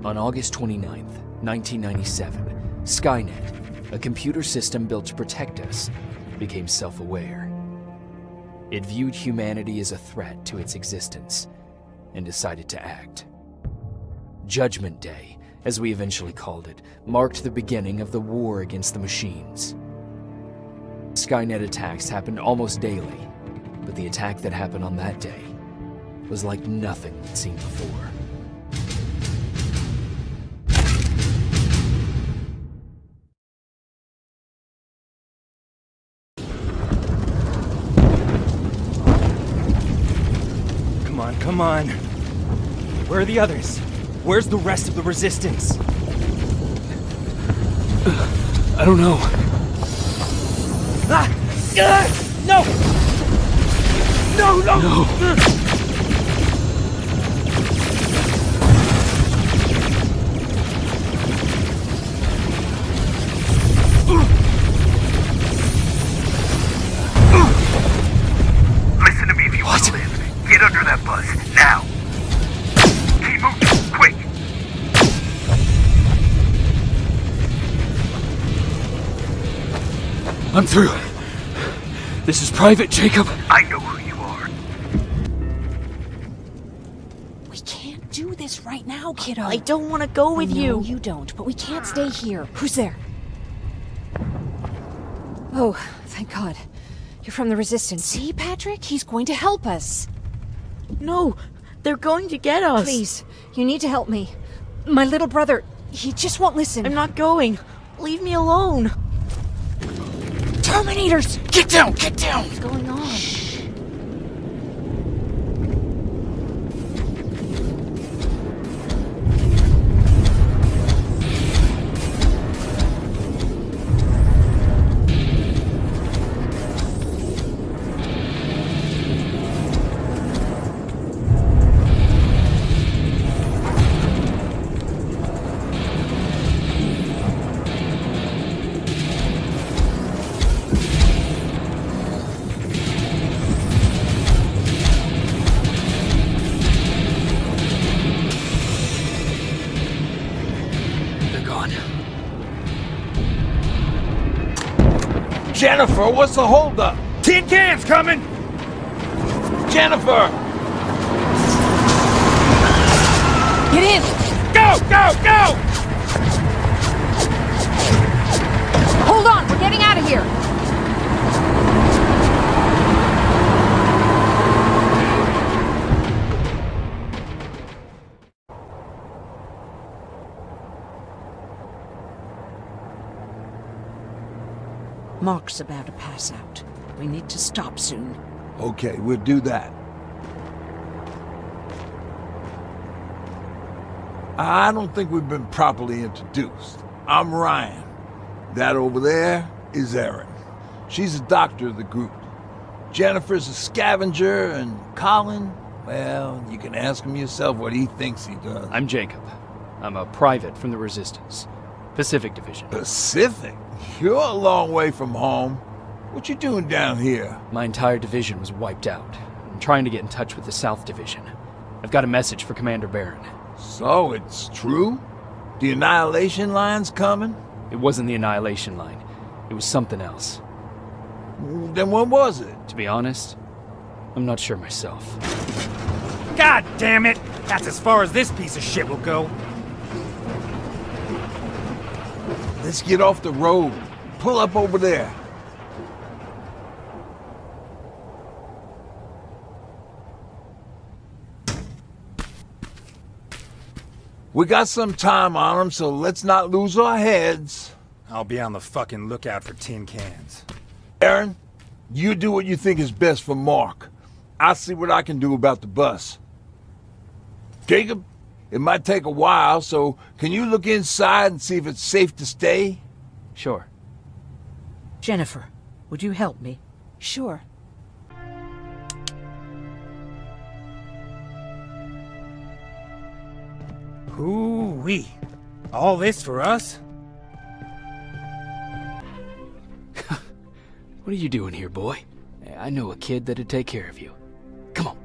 On August 29th, 1997, Skynet, a computer system built to protect us, became self-aware. It viewed humanity as a threat to its existence and decided to act. Judgment Day, as we eventually called it, marked the beginning of the war against the machines. Skynet attacks happened almost daily, but the attack that happened on that day was like nothing we'd seen before. Come on. Where are the others? Where's the rest of the Resistance? I don't know. Ah! No! No! Listen to me if you want to live. Get under that bus, now! Keep moving, quick! I'm through. This is Private Jacob. I know who you are. We can't do this right now, kiddo. I don't want to go with No, you. you don't, but we can't stay here. Who's there? Oh, thank God. You're from the Resistance. See, Patrick? He's going to help us. No, they're going to get us. Please, you need to help me. My little brother, he just won't listen. I'm not going. Leave me alone. Terminators! Get down! Get down! What's going on? Jennifer, what's the holdup? Tin cans coming! Jennifer! Get in! Go! Go! Hold on, we're getting out of here! Mark's about to pass out. We need to stop soon. Okay, we'll do that. I don't think we've been properly introduced. I'm Ryan. That over there is Erin. She's the doctor of the group. Jennifer's a scavenger, and Colin, well, you can ask him yourself what he thinks he does. I'm Jacob. I'm a private from the Resistance. Pacific Division. Pacific? You're a long way from home. What you doing down here? My entire division was wiped out. I'm trying to get in touch with the South Division. I've got a message for Commander Barron. So, it's true? The Annihilation Line's coming? It wasn't the Annihilation Line. It was something else. Then what was it? To be honest, I'm not sure myself. God damn it! That's as far as this piece of shit will go. Let's get off the road. Pull up over there. We got some time on them, so let's not lose our heads. I'll be on the fucking lookout for tin cans. Erin, you do what you think is best for Mark. I'll see what I can do about the bus. Jacob, it might take a while, so can you look inside and see if it's safe to stay? Sure. Jennifer, would you help me? Sure. Hoo-wee. All this for us? What are you doing here, boy? I know a kid that'd take care of you. Come on.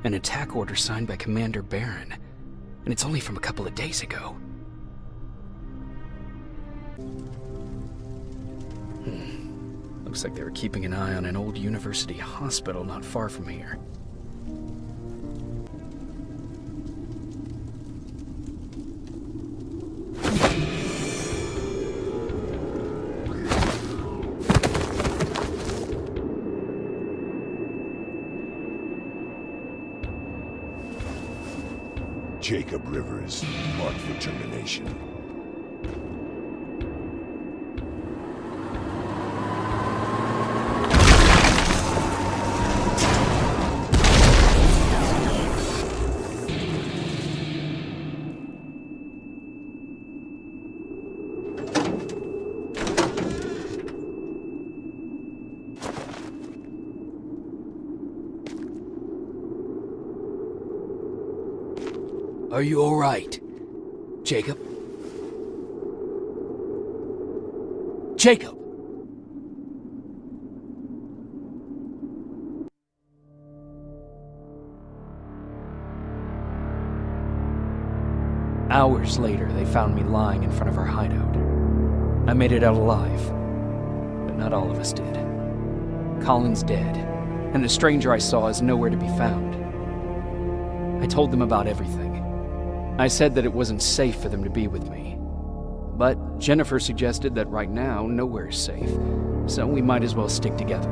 An attack order signed by Commander Barron, and it's only from a couple of days ago. Looks like they were keeping an eye on an old university hospital not far from here. Jacob Rivers, marked for termination. Are you all right, Jacob? Jacob! Hours later, they found me lying in front of our hideout. I made it out alive, but not all of us did. Colin's dead, and the stranger I saw is nowhere to be found. I told them about everything. I said that it wasn't safe for them to be with me. But Jennifer suggested that right now, nowhere is safe, so we might as well stick together.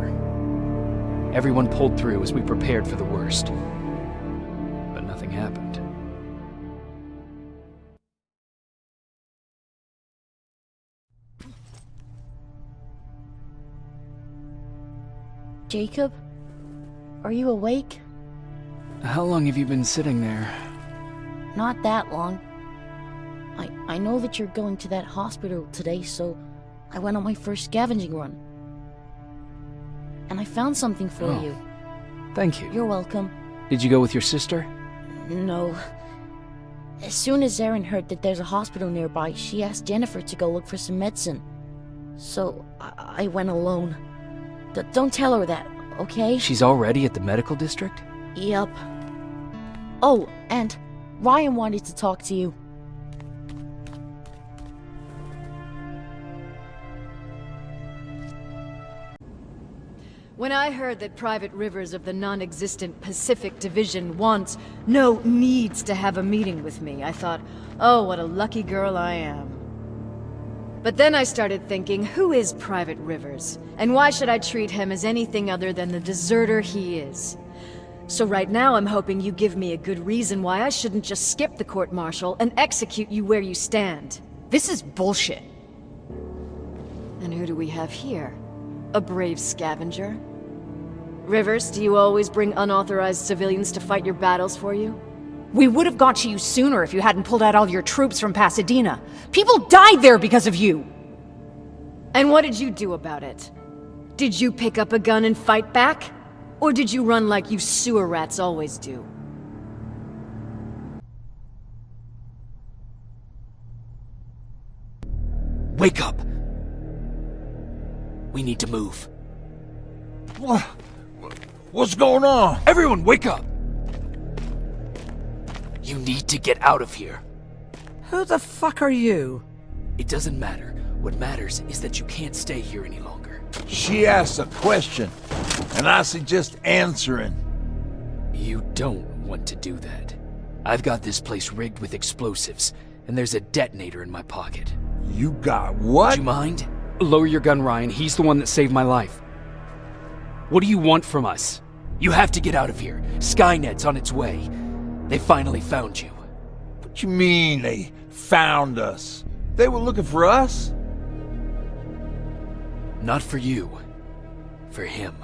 Everyone pulled through as we prepared for the worst. But nothing happened. Jacob? Are you awake? How long have you been sitting there? Not that long. I know that you're going to that hospital today, so I went on my first scavenging run. And I found something for you. Thank you. You're welcome. Did you go with your sister? No. As soon as Erin heard that there's a hospital nearby, she asked Jennifer to go look for some medicine. So I went alone. Don't tell her that, okay? She's already at the medical district? Yup. Oh, and Ryan wanted to talk to you. When I heard that Private Rivers of the non-existent Pacific Division needs to have a meeting with me, I thought, oh, what a lucky girl I am. But then I started thinking, who is Private Rivers? And why should I treat him as anything other than the deserter he is? So right now I'm hoping you give me a good reason why I shouldn't just skip the court-martial and execute you where you stand. This is bullshit. And who do we have here? A brave scavenger? Rivers, do you always bring unauthorized civilians to fight your battles for you? We would have got to you sooner if you hadn't pulled out all your troops from Pasadena. People died there because of you! And what did you do about it? Did you pick up a gun and fight back? Or did you run like you sewer rats always do? Wake up! We need to move. What's going on? Everyone, wake up! You need to get out of here. Who the fuck are you? It doesn't matter. What matters is that you can't stay here any longer. She asked a question, and I suggest answering. You don't want to do that. I've got this place rigged with explosives, and there's a detonator in my pocket. You got what? Do you mind? Lower your gun, Ryan. He's the one that saved my life. What do you want from us? You have to get out of here. Skynet's on its way. They finally found you. What you mean they found us? They were looking for us? Not for you. For him.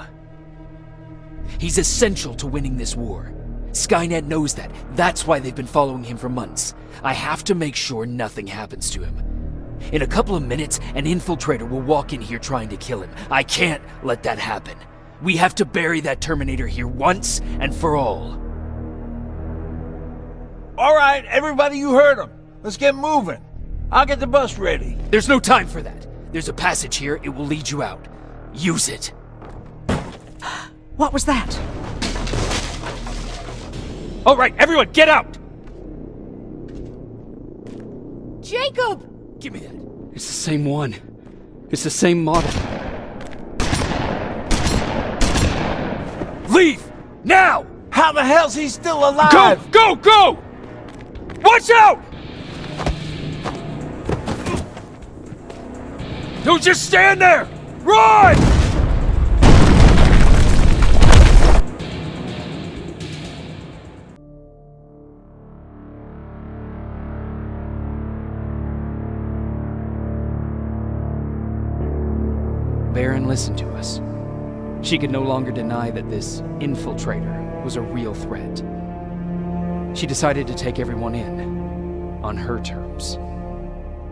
He's essential to winning this war. Skynet knows that. That's why they've been following him for months. I have to make sure nothing happens to him. In a couple of minutes, an infiltrator will walk in here trying to kill him. I can't let that happen. We have to bury that Terminator here once and for all. All right, everybody, you heard him. Let's get moving. I'll get the bus ready. There's no time for that. There's a passage here. It will lead you out. Use it. What was that? All right, everyone, get out! Jacob! Give me that. It's the same one. It's the same model. Leave! Now! How the hell's he still alive? Go! Go! Watch out! Don't just stand there! Run! Baron listened to us. She could no longer deny that this infiltrator was a real threat. She decided to take everyone in, on her terms.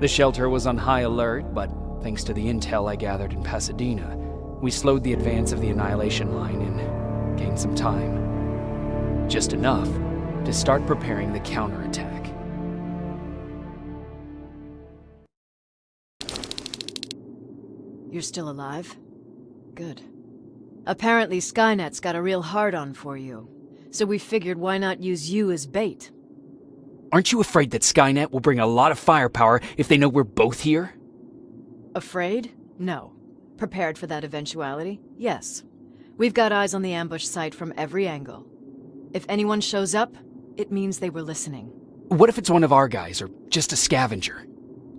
The shelter was on high alert, but thanks to the intel I gathered in Pasadena, we slowed the advance of the Annihilation Line and gained some time. Just enough to start preparing the counterattack. You're still alive? Good. Apparently Skynet's got a real hard-on for you, so we figured why not use you as bait. Aren't you afraid that Skynet will bring a lot of firepower if they know we're both here? Afraid? No. Prepared for that eventuality? Yes. We've got eyes on the ambush site from every angle. If anyone shows up, it means they were listening. What if it's one of our guys, or just a scavenger?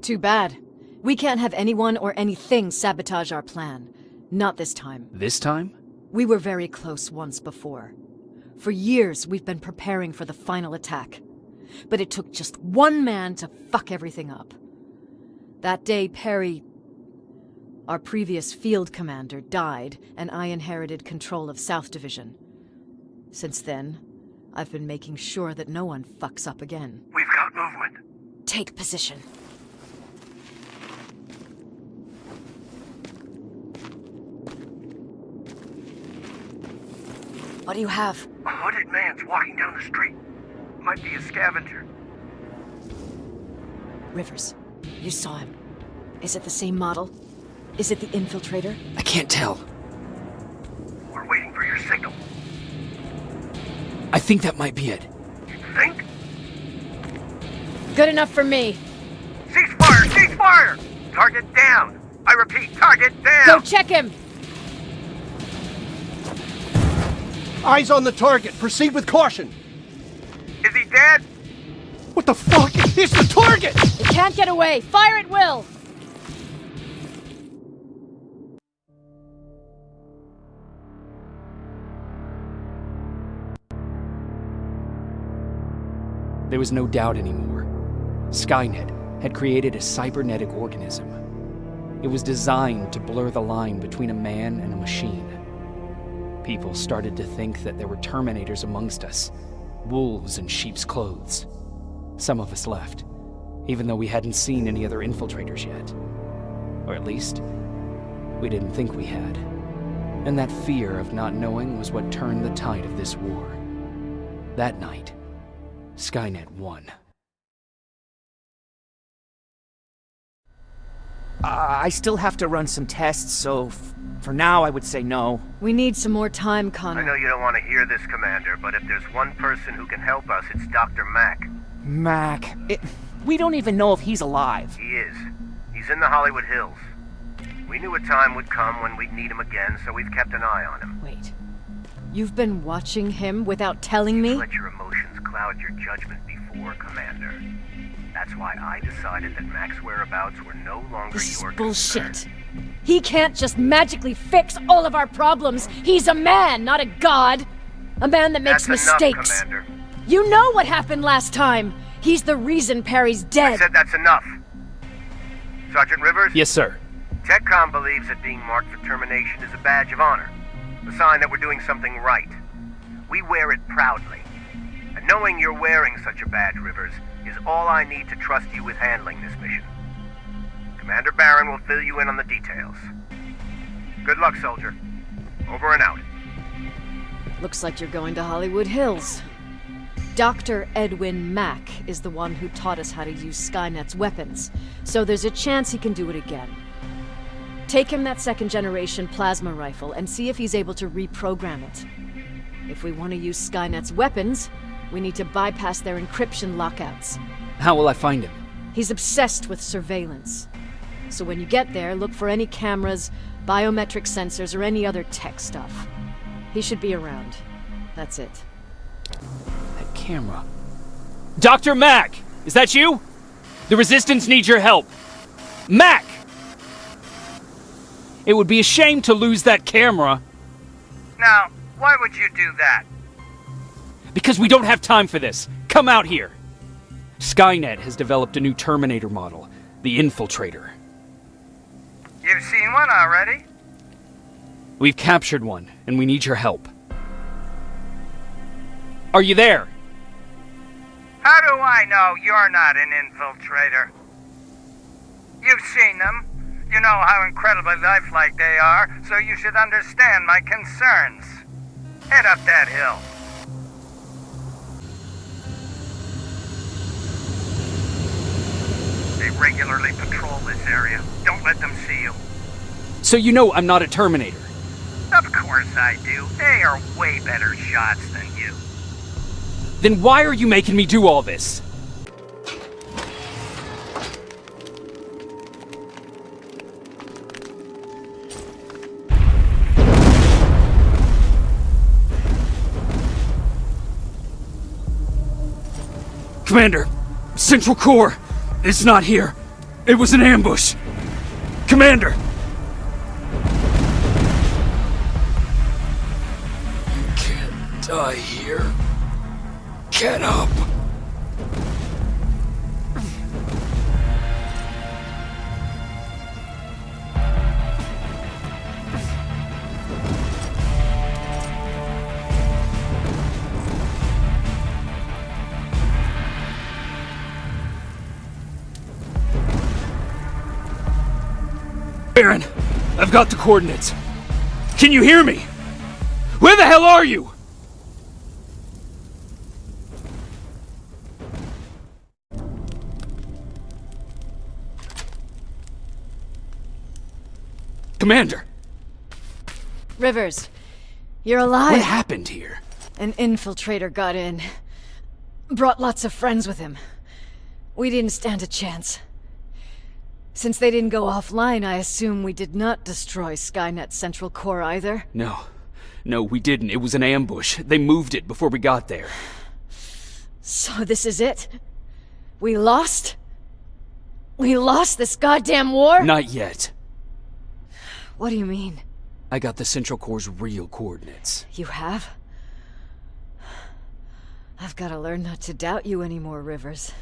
Too bad. We can't have anyone or anything sabotage our plan. Not this time. This time? We were very close once before. For years, we've been preparing for the final attack. But it took just one man to fuck everything up. That day, Perry, our previous field commander, died, and I inherited control of South Division. Since then, I've been making sure that no one fucks up again. We've got movement. Take position. What do you have? A hooded man's walking down the street. Might be a scavenger. Rivers, you saw him. Is it the same model? Is it the infiltrator? I can't tell. We're waiting for your signal. I think that might be it. You think? Good enough for me. Cease fire! Cease fire! Target down! I repeat, target down! Go check him! Eyes on the target. Proceed with caution. Is he dead? What the fuck? It's the target! It can't get away! Fire at will! There was no doubt anymore. Skynet had created a cybernetic organism. It was designed to blur the line between a man and a machine. People started to think that there were Terminators amongst us, wolves in sheep's clothes. Some of us left, even though we hadn't seen any other infiltrators yet. Or at least, we didn't think we had. And that fear of not knowing was what turned the tide of this war. That night, Skynet won. I still have to run some tests, so for now I would say no. We need some more time, Connor. I know you don't want to hear this, Commander, but if there's one person who can help us, it's Dr. Mack. Mac, we don't even know if he's alive. He is. He's in the Hollywood Hills. We knew a time would come when we'd need him again, so we've kept an eye on him. Wait. You've been watching him without telling me? Let your emotions cloud your judgment before, Commander. That's why I decided that Mac's whereabouts were no longer This is your bullshit. concern. He can't just magically fix all of our problems. He's a man, not a god. A man that makes That's mistakes. Enough, Commander. You know what happened last time. He's the reason Perry's I dead. said that's enough. Sergeant Rivers? Yes, sir. TechCom believes that being marked for termination is a badge of honor. A sign that we're doing something right. We wear it proudly. And knowing you're wearing such a badge, Rivers, is all I need to trust you with handling this mission. Commander Barron will fill you in on the details. Good luck, soldier. Over and out. Looks like you're going to Hollywood Hills. Dr. Edwin Mack is the one who taught us how to use Skynet's weapons, so there's a chance he can do it again. Take him that second-generation plasma rifle and see if he's able to reprogram it. If we want to use Skynet's weapons, We need to bypass their encryption lockouts. How will I find him? He's obsessed with surveillance. So when you get there, look for any cameras, biometric sensors, or any other tech stuff. He should be around. That's it. That camera. Dr. Mack! Is that you? The Resistance needs your help. Mack! It would be a shame to lose that camera. Now, why would you do that? Because we don't have time for this. Come out here. Skynet has developed a new Terminator model, the Infiltrator. You've seen one already? We've captured one, and we need your help. Are you there? How do I know you're not an infiltrator? You've seen them. You know how incredibly lifelike they are, so you should understand my concerns. Head up that hill. They regularly patrol this area. Don't let them see you. So you know I'm not a Terminator. Of course I do. They are way better shots than you. Then why are you making me do all this? Commander, Central Core is not here. It was an ambush. Commander! You can't die here. Get up! Aaron, I've got the coordinates. Can you hear me? Where the hell are you? Commander! Rivers, you're alive. What happened here? An infiltrator got in. Brought lots of friends with him. We didn't stand a chance. Since they didn't go offline, I assume we did not destroy Skynet's Central Core either? No, we didn't. It was an ambush. They moved it before we got there. So this is it? We lost? We lost this goddamn war? Not yet. What do you mean? I got the Central Core's real coordinates. You have? I've got to learn not to doubt you anymore, Rivers.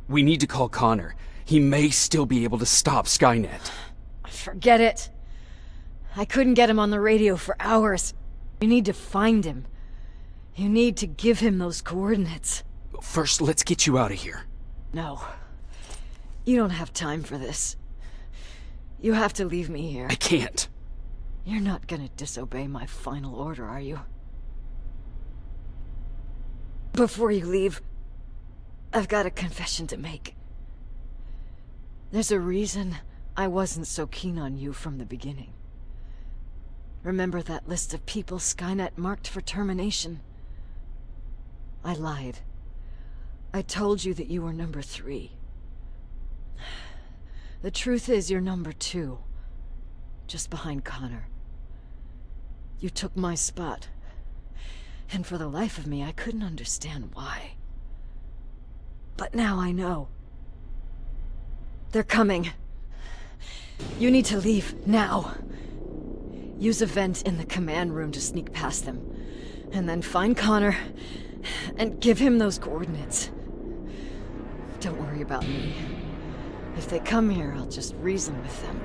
We need to call Connor. He may still be able to stop Skynet. Forget it. I couldn't get him on the radio for hours. You need to find him. You need to give him those coordinates. First, let's get you out of here. No. You don't have time for this. You have to leave me here. I can't. You're not gonna disobey my final order, are you? Before you leave, I've got a confession to make. There's a reason I wasn't so keen on you from the beginning. Remember that list of people Skynet marked for termination? I lied. I told you that you were number 3. The truth is you're number 2, just behind Connor. You took my spot, and for the life of me, I couldn't understand why. But now I know. They're coming. You need to leave, now. Use a vent in the command room to sneak past them, and then find Connor, and give him those coordinates. Don't worry about me. If they come here, I'll just reason with them.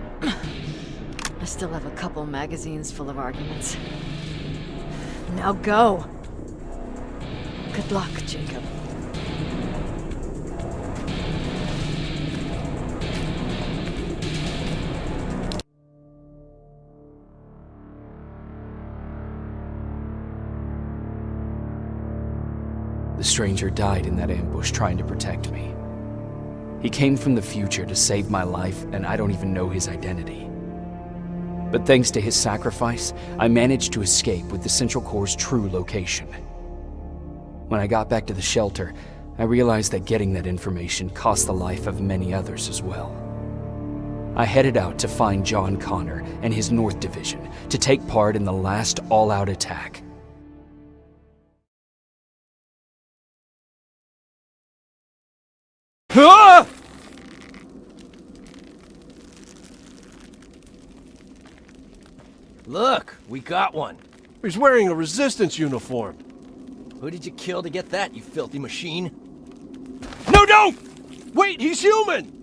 I still have a couple magazines full of arguments. Now go! Good luck, Jacob. The stranger died in that ambush trying to protect me. He came from the future to save my life, and I don't even know his identity. But thanks to his sacrifice, I managed to escape with the Central Core's true location. When I got back to the shelter, I realized that getting that information cost the life of many others as well. I headed out to find John Connor and his North Division to take part in the last all-out attack. Ah! Look, we got one. He's wearing a resistance uniform. Who did you kill to get that, you filthy machine? No, don't! Wait, he's human!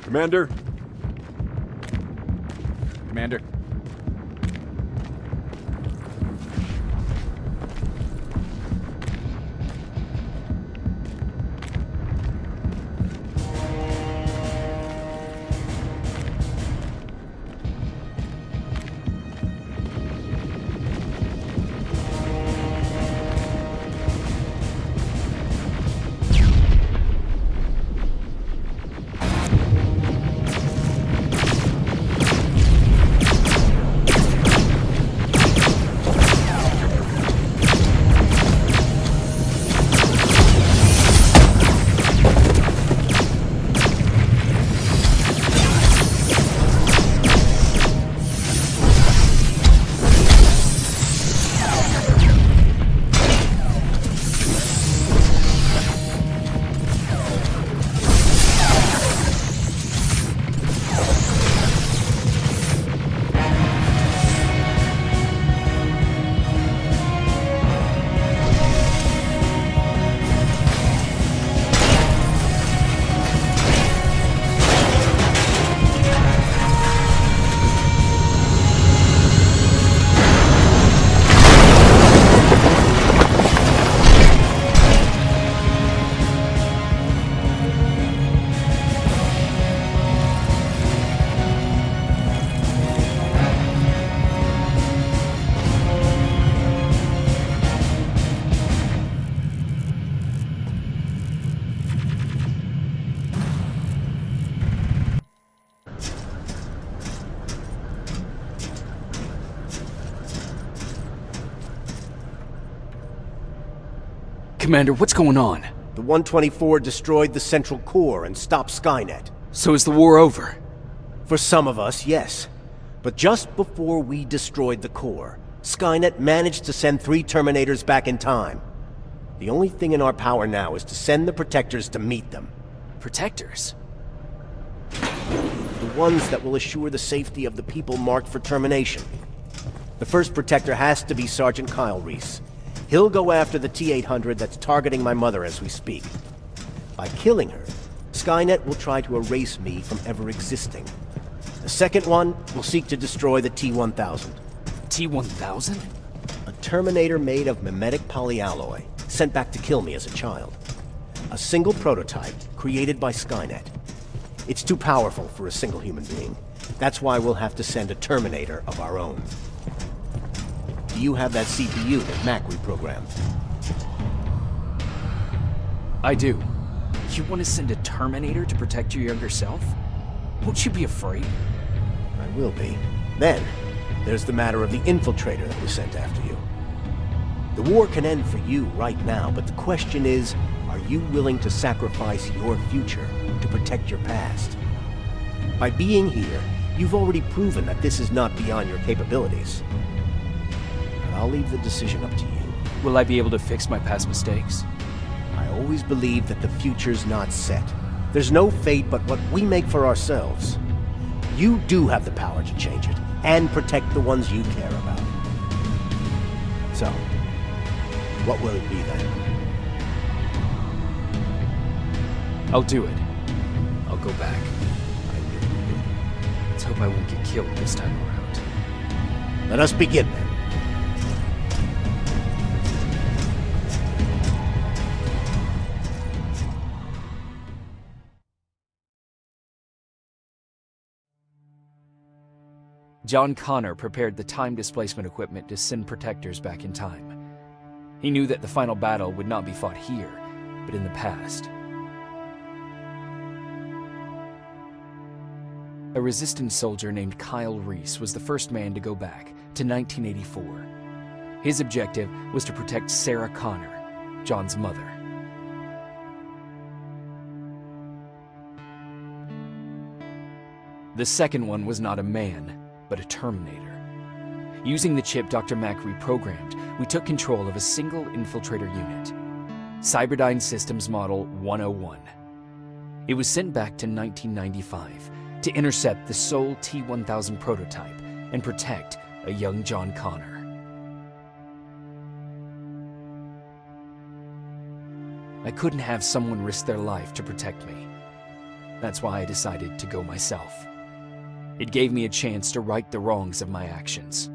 Commander? Commander. Commander, what's going on? The 124 destroyed the central core and stopped Skynet. So is the war over? For some of us, yes. But just before we destroyed the core, Skynet managed to send 3 Terminators back in time. The only thing in our power now is to send the Protectors to meet them. Protectors? The ones that will assure the safety of the people marked for termination. The first Protector has to be Sergeant Kyle Reese. He'll go after the T-800 that's targeting my mother as we speak. By killing her, Skynet will try to erase me from ever existing. The second one will seek to destroy the T-1000. T-1000? A Terminator made of mimetic polyalloy, sent back to kill me as a child. A single prototype created by Skynet. It's too powerful for a single human being. That's why we'll have to send a Terminator of our own. Do you have that CPU that Mac reprogrammed? I do. You want to send a Terminator to protect your younger self? Won't you be afraid? I will be. Then, there's the matter of the infiltrator that was sent after you. The war can end for you right now, but the question is, are you willing to sacrifice your future to protect your past? By being here, you've already proven that this is not beyond your capabilities. But I'll leave the decision up to you. Will I be able to fix my past mistakes? I always believe that the future's not set. There's no fate but what we make for ourselves. You do have the power to change it, and protect the ones you care about. So, what will it be then? I'll do it. I'll go back. Let's hope I won't get killed this time around. Let us begin then. John Connor prepared the time displacement equipment to send Protectors back in time. He knew that the final battle would not be fought here, but in the past. A Resistance soldier named Kyle Reese was the first man to go back to 1984. His objective was to protect Sarah Connor, John's mother. The second one was not a man, but a Terminator. Using the chip Dr. Mack reprogrammed, we took control of a single infiltrator unit, Cyberdyne Systems Model 101. It was sent back to 1995 to intercept the Sol T-1000 prototype and protect a young John Connor. I couldn't have someone risk their life to protect me. That's why I decided to go myself. It gave me a chance to right the wrongs of my actions.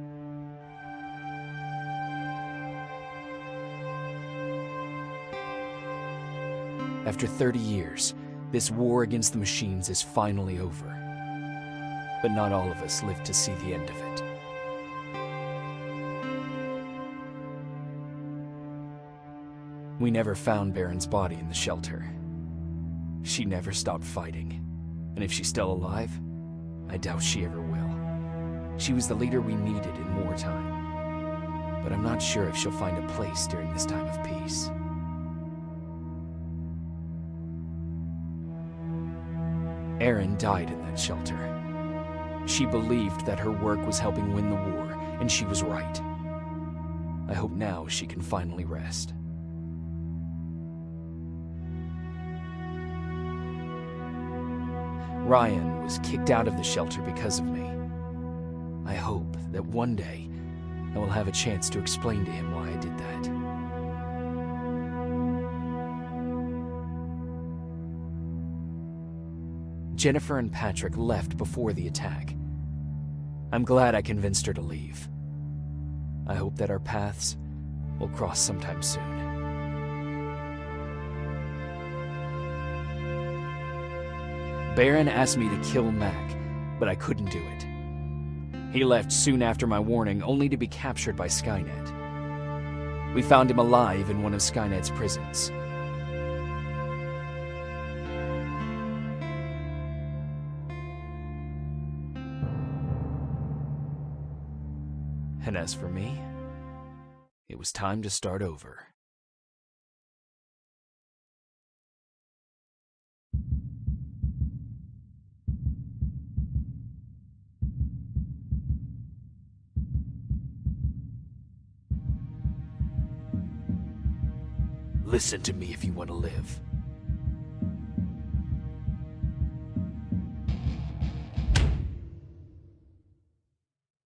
After 30 years, this war against the machines is finally over. But not all of us lived to see the end of it. We never found Baron's body in the shelter. She never stopped fighting, and if she's still alive, I doubt she ever will. She was the leader we needed in wartime, but I'm not sure if she'll find a place during this time of peace. Erin died in that shelter. She believed that her work was helping win the war, and she was right. I hope now she can finally rest. Ryan was kicked out of the shelter because of me. I hope that one day I will have a chance to explain to him why I did that. Jennifer and Patrick left before the attack. I'm glad I convinced her to leave. I hope that our paths will cross sometime soon. Baron asked me to kill Mac, but I couldn't do it. He left soon after my warning, only to be captured by Skynet. We found him alive in one of Skynet's prisons. And as for me, it was time to start over. Listen to me if you want to live.